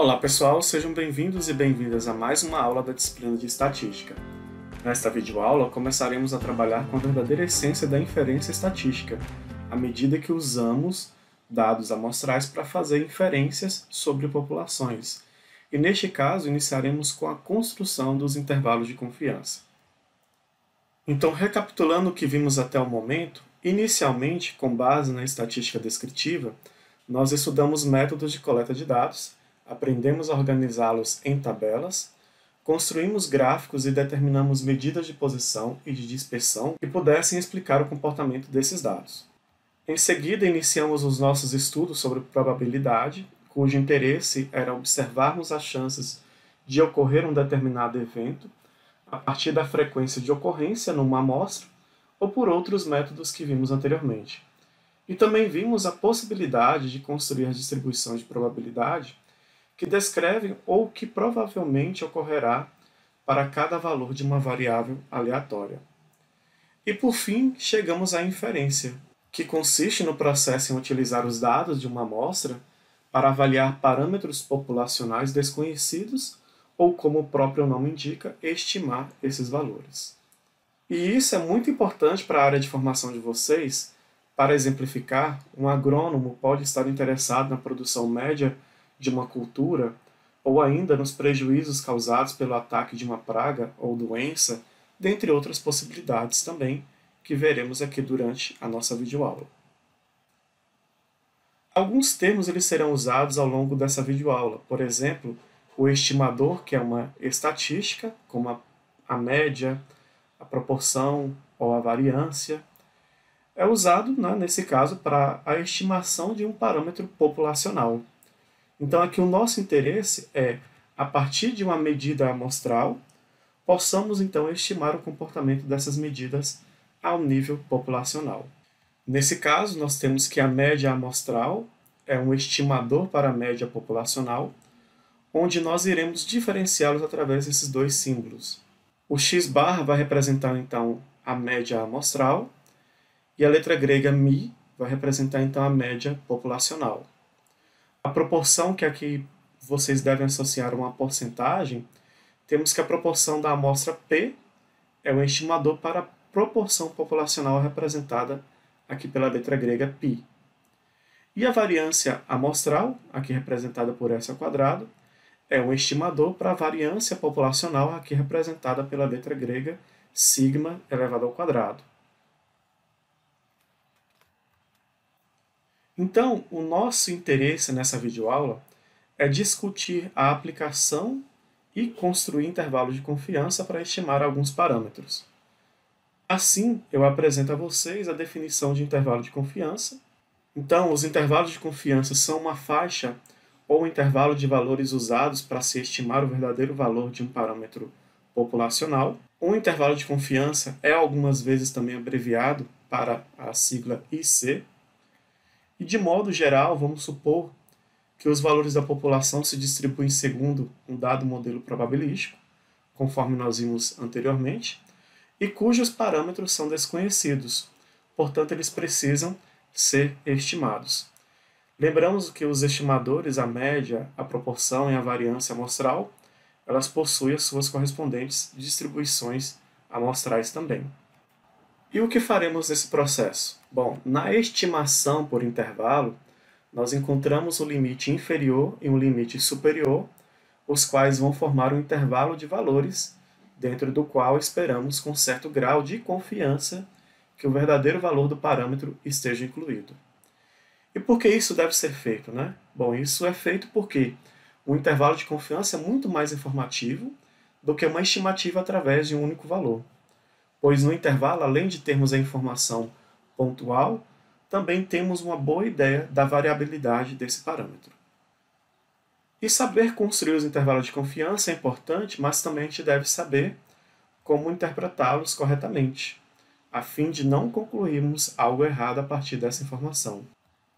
Olá pessoal, sejam bem-vindos e bem-vindas a mais uma aula da disciplina de Estatística. Nesta videoaula, começaremos a trabalhar com a verdadeira essência da inferência estatística, à medida que usamos dados amostrais para fazer inferências sobre populações. E neste caso, iniciaremos com a construção dos intervalos de confiança. Então, recapitulando o que vimos até o momento, inicialmente, com base na estatística descritiva, nós estudamos métodos de coleta de dados, aprendemos a organizá-los em tabelas, construímos gráficos e determinamos medidas de posição e de dispersão que pudessem explicar o comportamento desses dados. Em seguida, iniciamos os nossos estudos sobre probabilidade, cujo interesse era observarmos as chances de ocorrer um determinado evento a partir da frequência de ocorrência numa amostra ou por outros métodos que vimos anteriormente. E também vimos a possibilidade de construir as distribuições de probabilidade que descrevem ou que provavelmente ocorrerá para cada valor de uma variável aleatória. E por fim, chegamos à inferência, que consiste no processo em utilizar os dados de uma amostra para avaliar parâmetros populacionais desconhecidos ou, como o próprio nome indica, estimar esses valores. E isso é muito importante para a área de formação de vocês. Para exemplificar, um agrônomo pode estar interessado na produção média de uma cultura, ou ainda nos prejuízos causados pelo ataque de uma praga ou doença, dentre outras possibilidades também, que veremos aqui durante a nossa videoaula. Alguns termos eles serão usados ao longo dessa videoaula, por exemplo, o estimador, que é uma estatística, como a média, a proporção ou a variância, é usado, nesse caso, para a estimação de um parâmetro populacional. Então, aqui o nosso interesse é, a partir de uma medida amostral, possamos então estimar o comportamento dessas medidas ao nível populacional. Nesse caso, nós temos que a média amostral é um estimador para a média populacional, onde nós iremos diferenciá-los através desses dois símbolos. O x-bar vai representar então a média amostral e a letra grega μ vai representar então a média populacional. A proporção que aqui vocês devem associar a uma porcentagem, temos que a proporção da amostra P é um estimador para a proporção populacional representada aqui pela letra grega π. E a variância amostral, aqui representada por S ao quadrado, é um estimador para a variância populacional, aqui representada pela letra grega sigma elevado ao quadrado. Então, o nosso interesse nessa videoaula é discutir a aplicação e construir intervalos de confiança para estimar alguns parâmetros. Assim, eu apresento a vocês a definição de intervalo de confiança. Então, os intervalos de confiança são uma faixa ou intervalo de valores usados para se estimar o verdadeiro valor de um parâmetro populacional. Um intervalo de confiança é algumas vezes também abreviado para a sigla IC. E, de modo geral, vamos supor que os valores da população se distribuem segundo um dado modelo probabilístico, conforme nós vimos anteriormente, e cujos parâmetros são desconhecidos, portanto, eles precisam ser estimados. Lembramos que os estimadores, a média, a proporção e a variância amostral, elas possuem as suas correspondentes distribuições amostrais também. E o que faremos nesse processo? Bom, na estimação por intervalo, nós encontramos o limite inferior e um limite superior, os quais vão formar um intervalo de valores, dentro do qual esperamos com certo grau de confiança que o verdadeiro valor do parâmetro esteja incluído. E por que isso deve ser feito, né? Bom, isso é feito porque o intervalo de confiança é muito mais informativo do que uma estimativa através de um único valor. Pois no intervalo, além de termos a informação pontual, também temos uma boa ideia da variabilidade desse parâmetro. E saber construir os intervalos de confiança é importante, mas também a gente deve saber como interpretá-los corretamente, a fim de não concluirmos algo errado a partir dessa informação.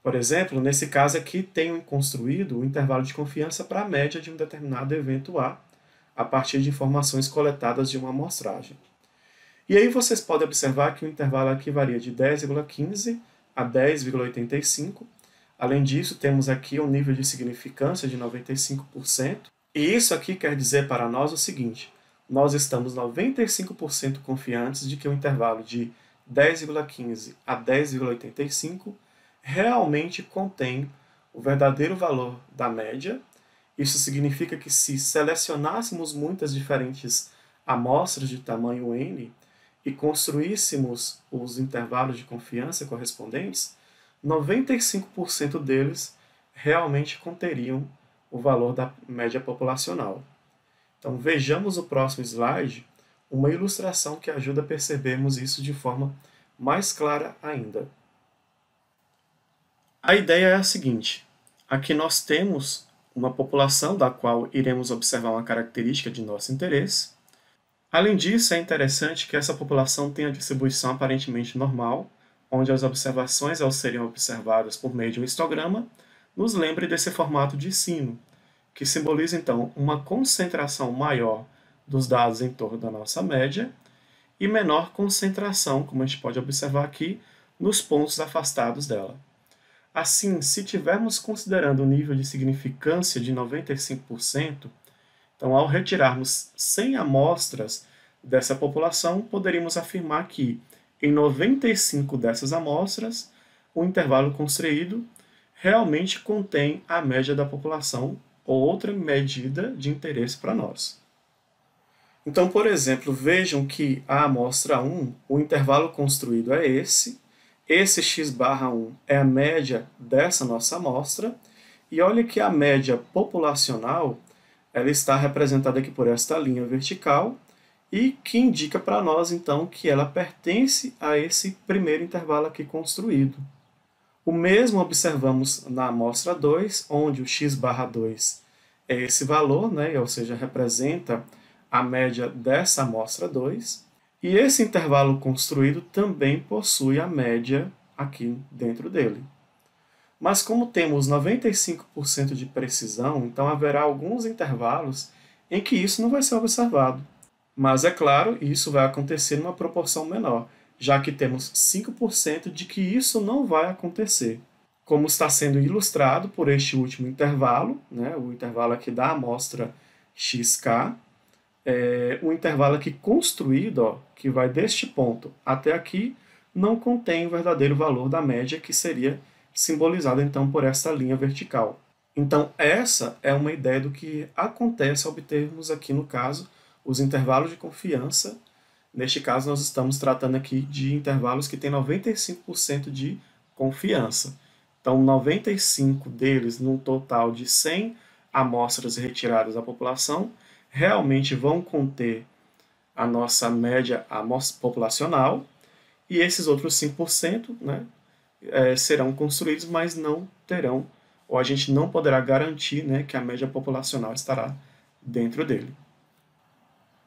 Por exemplo, nesse caso aqui, tenho construído o intervalo de confiança para a média de um determinado evento a partir de informações coletadas de uma amostragem. E aí vocês podem observar que o intervalo aqui varia de 10,15 a 10,85, Além disso, temos aqui um nível de significância de 95%, e isso aqui quer dizer para nós o seguinte: nós estamos 95% confiantes de que o intervalo de 10,15 a 10,85 realmente contém o verdadeiro valor da média. Isso significa que se selecionássemos muitas diferentes amostras de tamanho n e construíssemos os intervalos de confiança correspondentes, 95% deles realmente conteriam o valor da média populacional. Então vejamos no próximo slide uma ilustração que ajuda a percebermos isso de forma mais clara ainda. A ideia é a seguinte: aqui nós temos uma população da qual iremos observar uma característica de nosso interesse. Além disso, é interessante que essa população tenha distribuição aparentemente normal, onde as observações, ao serem observadas por meio de um histograma, nos lembre desse formato de sino, que simboliza então uma concentração maior dos dados em torno da nossa média e menor concentração, como a gente pode observar aqui, nos pontos afastados dela. Assim, se tivermos considerando o nível de significância de 95%, então ao retirarmos 100 amostras dessa população, poderíamos afirmar que em 95 dessas amostras, o intervalo construído realmente contém a média da população ou outra medida de interesse para nós. Então, por exemplo, vejam que a amostra 1, o intervalo construído é esse x/1 é a média dessa nossa amostra, e olha que a média populacional ela está representada aqui por esta linha vertical, e que indica para nós, então, que ela pertence a esse primeiro intervalo aqui construído. O mesmo observamos na amostra 2, onde o x/2 é esse valor, né, ou seja, representa a média dessa amostra 2, e esse intervalo construído também possui a média aqui dentro dele. Mas como temos 95% de precisão, então haverá alguns intervalos em que isso não vai ser observado. Mas, é claro, isso vai acontecer numa proporção menor, já que temos 5% de que isso não vai acontecer. Como está sendo ilustrado por este último intervalo, né, o intervalo aqui da amostra xk, o intervalo aqui construído, ó, que vai deste ponto até aqui, não contém o verdadeiro valor da média, que seria simbolizado então por essa linha vertical. Então essa é uma ideia do que acontece ao obtermos aqui no caso os intervalos de confiança. Neste caso nós estamos tratando aqui de intervalos que têm 95% de confiança. Então 95 deles num total de 100 amostras retiradas da população realmente vão conter a nossa média populacional, e esses outros 5%, né, serão construídos, mas não terão, ou a gente não poderá garantir, né, que a média populacional estará dentro dele.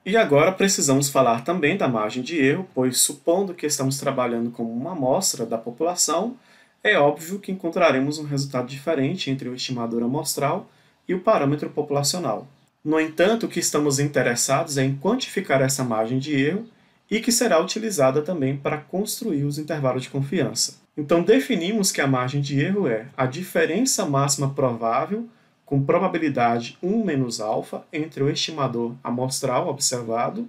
E agora precisamos falar também da margem de erro, pois supondo que estamos trabalhando com uma amostra da população, é óbvio que encontraremos um resultado diferente entre o estimador amostral e o parâmetro populacional. No entanto, o que estamos interessados é em quantificar essa margem de erro e que será utilizada também para construir os intervalos de confiança. Então, definimos que a margem de erro é a diferença máxima provável com probabilidade 1 menos alfa entre o estimador amostral observado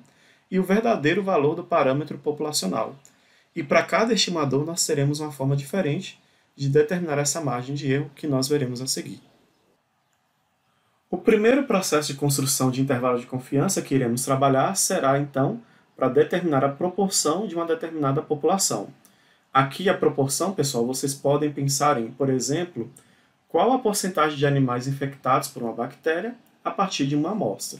e o verdadeiro valor do parâmetro populacional. E para cada estimador nós teremos uma forma diferente de determinar essa margem de erro que nós veremos a seguir. O primeiro processo de construção de intervalo de confiança que iremos trabalhar será, então, para determinar a proporção de uma determinada população. Aqui a proporção, pessoal, vocês podem pensar em, por exemplo, qual a porcentagem de animais infectados por uma bactéria a partir de uma amostra.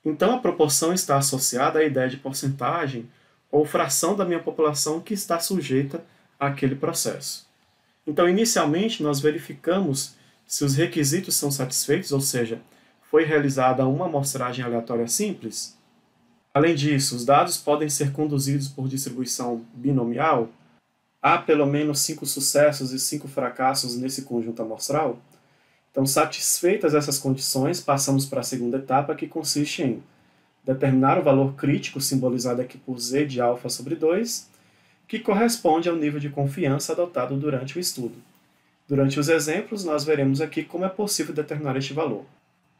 Então a proporção está associada à ideia de porcentagem ou fração da minha população que está sujeita àquele processo. Então, inicialmente, nós verificamos se os requisitos são satisfeitos, ou seja, foi realizada uma amostragem aleatória simples. Além disso, os dados podem ser conduzidos por distribuição binomial. Há pelo menos 5 sucessos e 5 fracassos nesse conjunto amostral. Então, satisfeitas essas condições, passamos para a segunda etapa, que consiste em determinar o valor crítico, simbolizado aqui por z de alfa sobre 2, que corresponde ao nível de confiança adotado durante o estudo. Durante os exemplos, nós veremos aqui como é possível determinar este valor.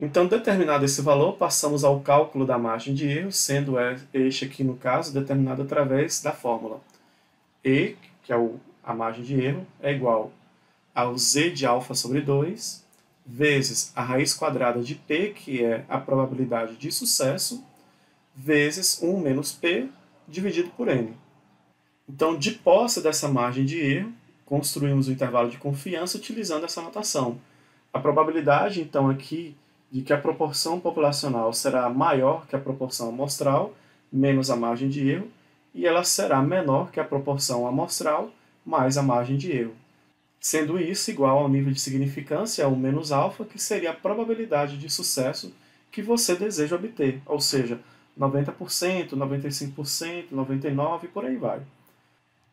Então, determinado esse valor, passamos ao cálculo da margem de erro, sendo este aqui, no caso, determinado através da fórmula. E, que é a margem de erro, é igual ao z de alfa sobre 2, vezes a raiz quadrada de p, que é a probabilidade de sucesso, vezes 1 menos p, dividido por n. Então, de posse dessa margem de erro, construímos o intervalo de confiança utilizando essa notação. A probabilidade, então, aqui, de que a proporção populacional será maior que a proporção amostral, menos a margem de erro, e ela será menor que a proporção amostral, mais a margem de erro. Sendo isso igual ao nível de significância, 1 menos alfa, que seria a probabilidade de sucesso que você deseja obter, ou seja, 90%, 95%, 99% e por aí vai.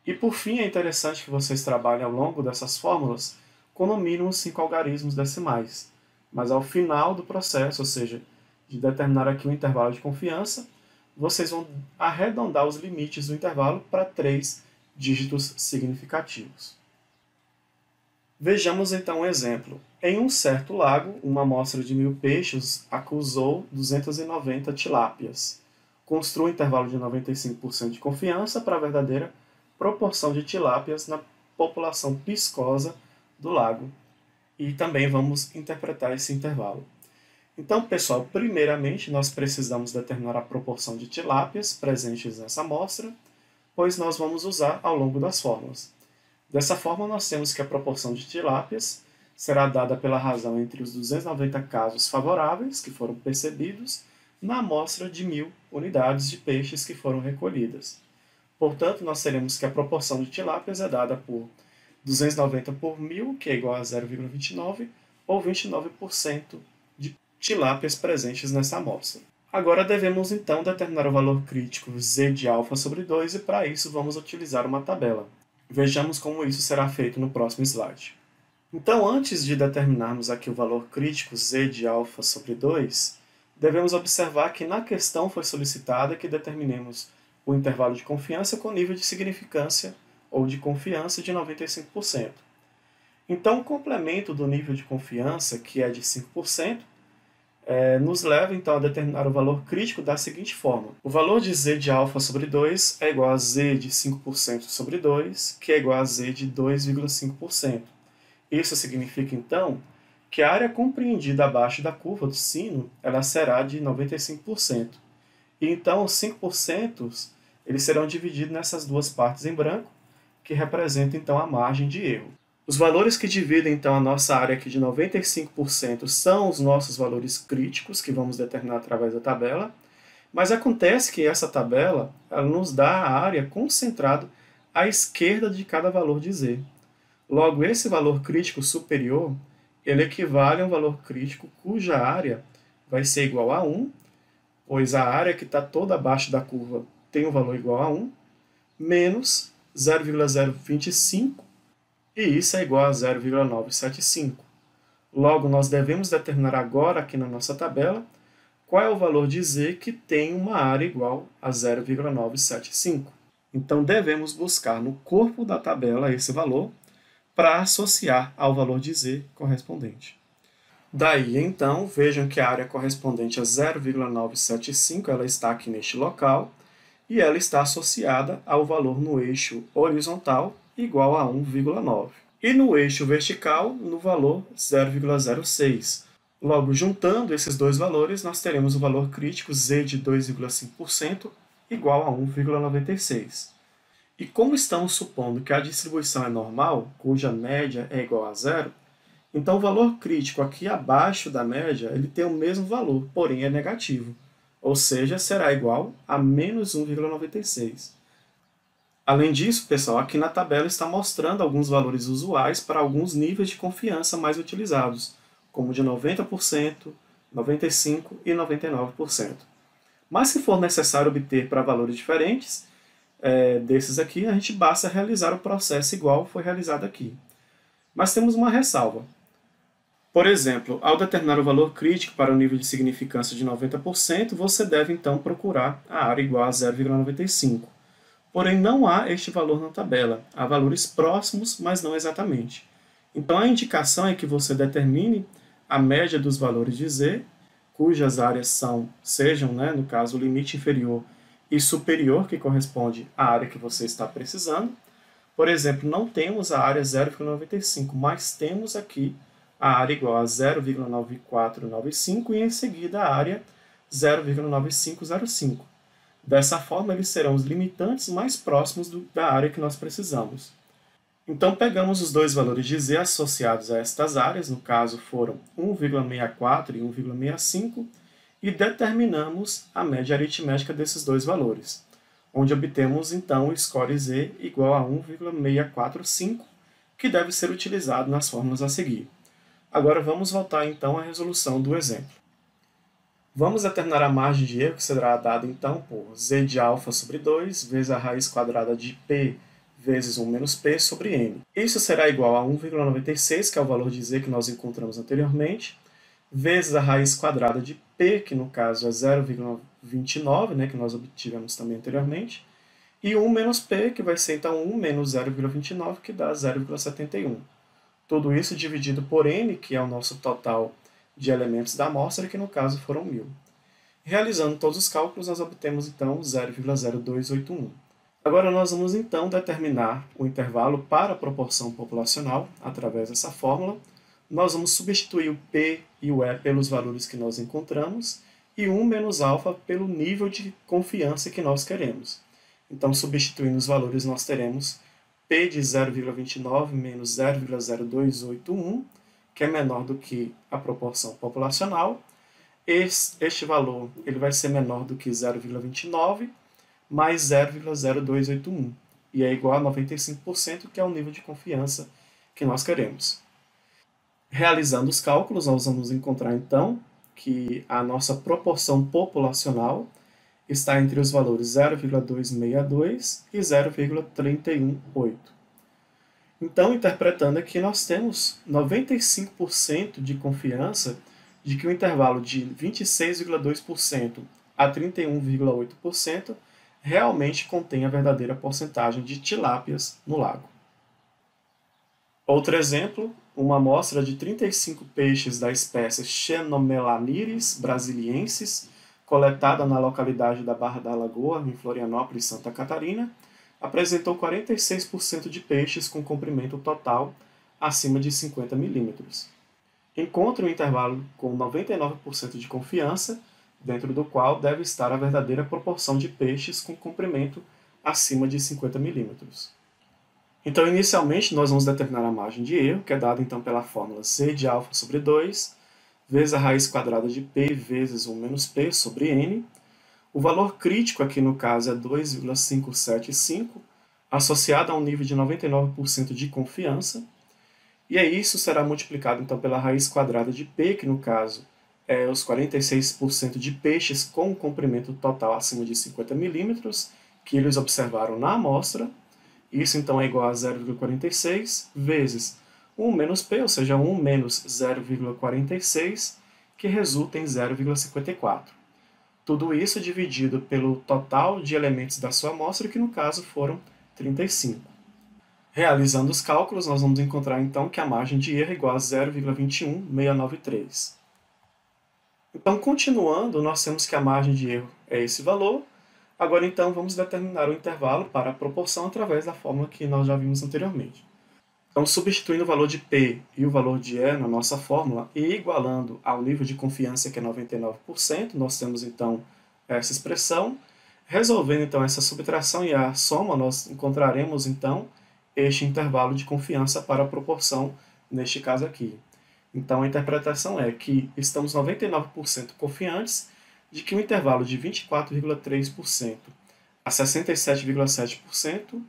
E por fim, é interessante que vocês trabalhem ao longo dessas fórmulas com no mínimo 5 algarismos decimais. Mas ao final do processo, ou seja, de determinar aqui um intervalo de confiança, vocês vão arredondar os limites do intervalo para 3 dígitos significativos. Vejamos então um exemplo. Em um certo lago, uma amostra de 1000 peixes acusou 290 tilápias. Construa um intervalo de 95% de confiança para a verdadeira proporção de tilápias na população piscosa do lago. E também vamos interpretar esse intervalo. Então, pessoal, primeiramente nós precisamos determinar a proporção de tilápias presentes nessa amostra, pois nós vamos usar ao longo das fórmulas. Dessa forma, nós temos que a proporção de tilápias será dada pela razão entre os 290 casos favoráveis que foram percebidos na amostra de 1000 unidades de peixes que foram recolhidas. Portanto, nós teremos que a proporção de tilápias é dada por 290 por 1000, que é igual a 0,29, ou 29% de tilápias presentes nessa amostra. Agora devemos então determinar o valor crítico z de alfa sobre 2 e para isso vamos utilizar uma tabela. Vejamos como isso será feito no próximo slide. Então, antes de determinarmos aqui o valor crítico z de alfa sobre 2, devemos observar que na questão foi solicitada que determinemos o intervalo de confiança com nível de significância ou de confiança de 95%. Então, o complemento do nível de confiança, que é de 5%, nos leva então a determinar o valor crítico da seguinte forma. O valor de z de alfa sobre 2 é igual a z de 5% sobre 2, que é igual a z de 2,5%. Isso significa, então, que a área compreendida abaixo da curva do sino ela será de 95%. E então, os 5% eles serão divididos nessas duas partes em branco, que representam, então, a margem de erro. Os valores que dividem, então, a nossa área aqui de 95% são os nossos valores críticos, que vamos determinar através da tabela, mas acontece que essa tabela ela nos dá a área concentrada à esquerda de cada valor de z. Logo, esse valor crítico superior, ele equivale a um valor crítico cuja área vai ser igual a 1, pois a área que está toda abaixo da curva tem um valor igual a 1, menos 0,025, e isso é igual a 0,975. Logo, nós devemos determinar agora, aqui na nossa tabela, qual é o valor de z que tem uma área igual a 0,975. Então, devemos buscar no corpo da tabela esse valor para associar ao valor de z correspondente. Daí, então, vejam que a área correspondente a 0,975 ela está aqui neste local, e ela está associada ao valor no eixo horizontal igual a 1,9. E no eixo vertical, no valor 0,06. Logo, juntando esses dois valores, nós teremos o valor crítico z de 2,5% igual a 1,96. E como estamos supondo que a distribuição é normal, cuja média é igual a zero, então o valor crítico aqui abaixo da média ele tem o mesmo valor, porém é negativo. Ou seja, será igual a menos 1,96. Além disso, pessoal, aqui na tabela está mostrando alguns valores usuais para alguns níveis de confiança mais utilizados, como de 90%, 95% e 99%. Mas se for necessário obter para valores diferentes desses aqui, a gente basta realizar o processo igual foi realizado aqui. Mas temos uma ressalva. Por exemplo, ao determinar o valor crítico para o nível de significância de 90%, você deve então procurar a área igual a 0,95. Porém, não há este valor na tabela. Há valores próximos, mas não exatamente. Então, a indicação é que você determine a média dos valores de Z, cujas áreas sejam, no caso, o limite inferior e superior, que corresponde à área que você está precisando. Por exemplo, não temos a área 0,95, mas temos aqui a área igual a 0,9495 e em seguida a área 0,9505. Dessa forma, eles serão os limitantes mais próximos da área que nós precisamos. Então, pegamos os dois valores de Z associados a estas áreas, no caso foram 1,64 e 1,65, e determinamos a média aritmética desses dois valores, onde obtemos então o score Z igual a 1,645, que deve ser utilizado nas fórmulas a seguir. Agora vamos voltar então à resolução do exemplo. Vamos determinar a margem de erro, que será dada então por Z de alfa sobre 2 vezes a raiz quadrada de P vezes 1 menos P sobre N. Isso será igual a 1,96, que é o valor de Z que nós encontramos anteriormente, vezes a raiz quadrada de P, que no caso é 0,29, que nós obtivemos também anteriormente, e 1 menos P, que vai ser então 1 menos 0,29, que dá 0,71. Tudo isso dividido por N, que é o nosso total de elementos da amostra, que no caso foram 1.000. Realizando todos os cálculos, nós obtemos então 0,0281. Agora nós vamos então determinar o intervalo para a proporção populacional através dessa fórmula. Nós vamos substituir o P e o E pelos valores que nós encontramos e 1 menos alfa pelo nível de confiança que nós queremos. Então, substituindo os valores, nós teremos P de 0,29 menos 0,0281, que é menor do que a proporção populacional. Este valor ele vai ser menor do que 0,29 mais 0,0281, e é igual a 95%, que é o nível de confiança que nós queremos. Realizando os cálculos, nós vamos encontrar então que a nossa proporção populacional está entre os valores 0,262 e 0,318. Então, interpretando aqui, nós temos 95% de confiança de que o intervalo de 26,2% a 31,8% realmente contém a verdadeira porcentagem de tilápias no lago. Outro exemplo, uma amostra de 35 peixes da espécie Xenomelaniris brasiliensis, coletada na localidade da Barra da Lagoa, em Florianópolis, Santa Catarina, apresentou 46% de peixes com comprimento total acima de 50 milímetros. Encontre um intervalo com 99% de confiança, dentro do qual deve estar a verdadeira proporção de peixes com comprimento acima de 50 milímetros. Então, inicialmente, nós vamos determinar a margem de erro, que é dada então pela fórmula C de alfa sobre 2, vezes a raiz quadrada de P vezes 1 menos P sobre N. O valor crítico aqui no caso é 2,575, associado a um nível de 99% de confiança. E aí isso será multiplicado então pela raiz quadrada de P, que no caso é os 46% de peixes com comprimento total acima de 50 milímetros, que eles observaram na amostra. Isso então é igual a 0,46 vezes 1 menos P, ou seja, 1 menos 0,46, que resulta em 0,54. Tudo isso dividido pelo total de elementos da sua amostra, que no caso foram 35. Realizando os cálculos, nós vamos encontrar então que a margem de erro é igual a 0,21693. Então, continuando, nós temos que a margem de erro é esse valor. Agora, então, vamos determinar o intervalo para a proporção através da fórmula que nós já vimos anteriormente. Então, substituindo o valor de P e o valor de E na nossa fórmula e igualando ao nível de confiança, que é 99%, nós temos, então, essa expressão. Resolvendo, então, essa subtração e a soma, nós encontraremos, então, este intervalo de confiança para a proporção, neste caso aqui. Então, a interpretação é que estamos 99% confiantes de que o intervalo de 24,3% a 67,7%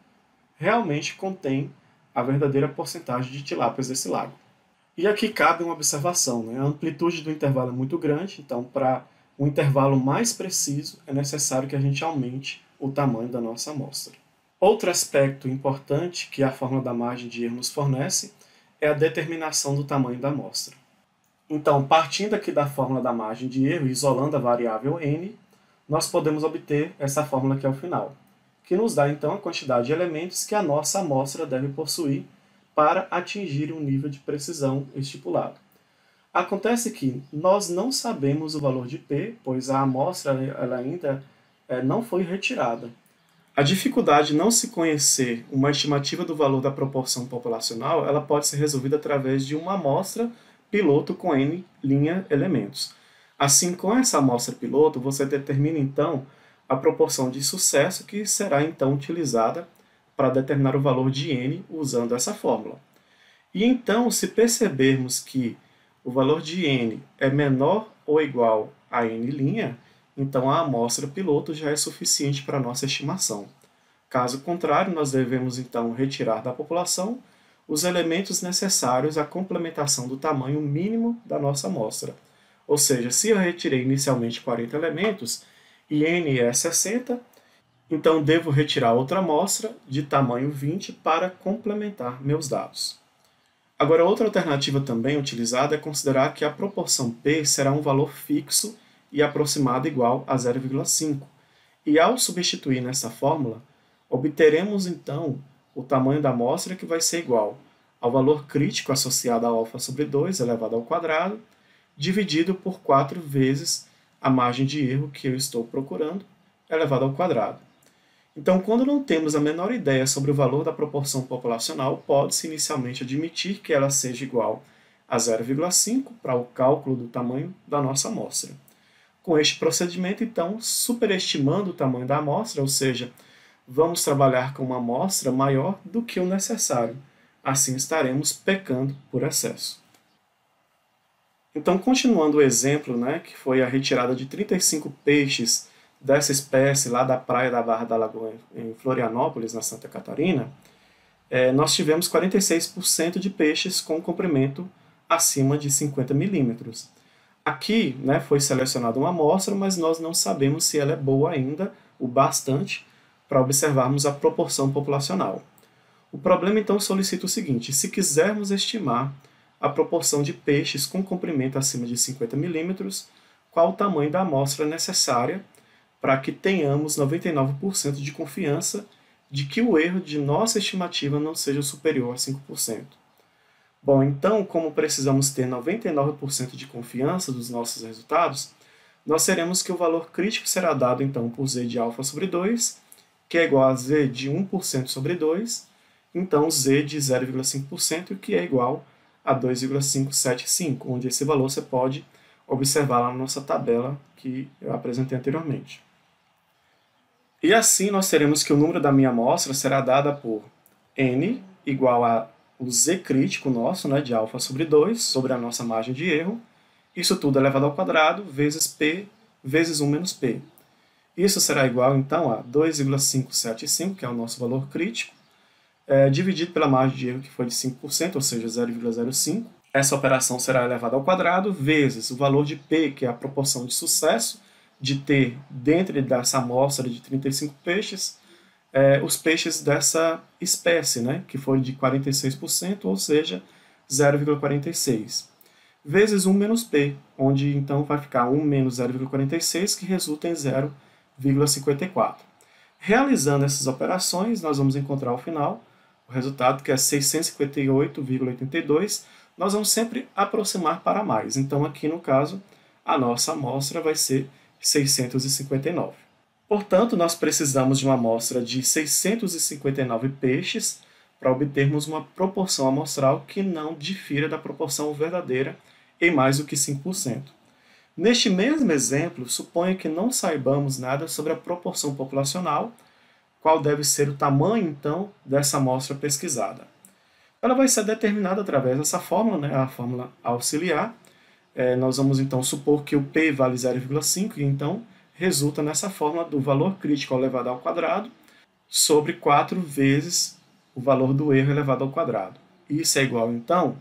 realmente contém a verdadeira porcentagem de tilápias desse lago. E aqui cabe uma observação, A amplitude do intervalo é muito grande, então para um intervalo mais preciso é necessário que a gente aumente o tamanho da nossa amostra. Outro aspecto importante que a fórmula da margem de erro nos fornece é a determinação do tamanho da amostra. Então, partindo aqui da fórmula da margem de erro, isolando a variável n, nós podemos obter essa fórmula aqui ao final, que nos dá então a quantidade de elementos que a nossa amostra deve possuir para atingir um nível de precisão estipulado. Acontece que nós não sabemos o valor de P, pois a amostra ela ainda não foi retirada. A dificuldade de não se conhecer uma estimativa do valor da proporção populacional, ela pode ser resolvida através de uma amostra piloto com N elementos. Assim, com essa amostra piloto, você determina então a proporção de sucesso que será então utilizada para determinar o valor de N usando essa fórmula. E então, se percebermos que o valor de N é menor ou igual a N', então a amostra piloto já é suficiente para a nossa estimação. Caso contrário, nós devemos então retirar da população os elementos necessários à complementação do tamanho mínimo da nossa amostra. Ou seja, se eu retirei inicialmente 40 elementos e N é 60, então devo retirar outra amostra de tamanho 20 para complementar meus dados. Agora, outra alternativa também utilizada é considerar que a proporção P será um valor fixo e aproximado igual a 0,5. E ao substituir nessa fórmula, obteremos então o tamanho da amostra que vai ser igual ao valor crítico associado a alfa sobre 2 elevado ao quadrado, dividido por 4 vezes a margem de erro que eu estou procurando, elevado ao quadrado. Então, quando não temos a menor ideia sobre o valor da proporção populacional, pode-se inicialmente admitir que ela seja igual a 0,5 para o cálculo do tamanho da nossa amostra. Com este procedimento, então, superestimando o tamanho da amostra, ou seja, vamos trabalhar com uma amostra maior do que o necessário. Assim estaremos pecando por excesso. Então, continuando o exemplo, que foi a retirada de 35 peixes dessa espécie lá da praia da Barra da Lagoa, em Florianópolis, na Santa Catarina, nós tivemos 46% de peixes com comprimento acima de 50 milímetros. Aqui foi selecionada uma amostra, mas nós não sabemos se ela é boa ainda, o bastante, para observarmos a proporção populacional. O problema então solicita o seguinte: se quisermos estimar a proporção de peixes com comprimento acima de 50 milímetros, qual o tamanho da amostra necessária para que tenhamos 99% de confiança de que o erro de nossa estimativa não seja superior a 5%. Bom, então, como precisamos ter 99% de confiança dos nossos resultados, nós teremos que o valor crítico será dado então por z de alfa sobre 2, que é igual a z de 1% sobre 2, então z de 0,5%, que é igual a 2,575, onde esse valor você pode observar lá na nossa tabela que eu apresentei anteriormente. E assim nós teremos que o número da minha amostra será dada por n igual a o z crítico nosso, de alfa sobre 2, sobre a nossa margem de erro, isso tudo elevado ao quadrado, vezes p, vezes 1 menos p. Isso será igual, então, a 2,575, que é o nosso valor crítico, dividido pela margem de erro, que foi de 5%, ou seja, 0,05. Essa operação será elevada ao quadrado, vezes o valor de p, que é a proporção de sucesso de ter, dentro dessa amostra de 35 peixes, os peixes dessa espécie, que foi de 46%, ou seja, 0,46, vezes 1 menos p, onde então vai ficar 1 menos 0,46, que resulta em 0,54. Realizando essas operações, nós vamos encontrar ao final o resultado, que é 658,82. Nós vamos sempre aproximar para mais. Então, aqui no caso, a nossa amostra vai ser 659. Portanto, nós precisamos de uma amostra de 659 peixes para obtermos uma proporção amostral que não difira da proporção verdadeira em mais do que 5%. Neste mesmo exemplo, suponha que não saibamos nada sobre a proporção populacional, qual deve ser o tamanho, então, dessa amostra pesquisada. Ela vai ser determinada através dessa fórmula, a fórmula auxiliar. Nós vamos, então, supor que o P vale 0,5, e, então, resulta nessa fórmula do valor crítico elevado ao quadrado sobre 4 vezes o valor do erro elevado ao quadrado. Isso é igual, então,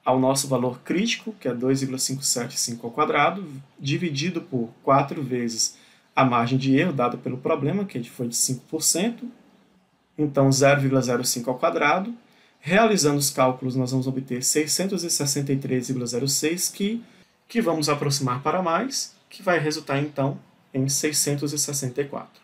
ao nosso valor crítico, que é 2,575 ao quadrado, dividido por 4 vezes a margem de erro dada pelo problema, que foi de 5%, então 0,05 ao quadrado. Realizando os cálculos, nós vamos obter 663,06, que vamos aproximar para mais, que vai resultar, então, em 664.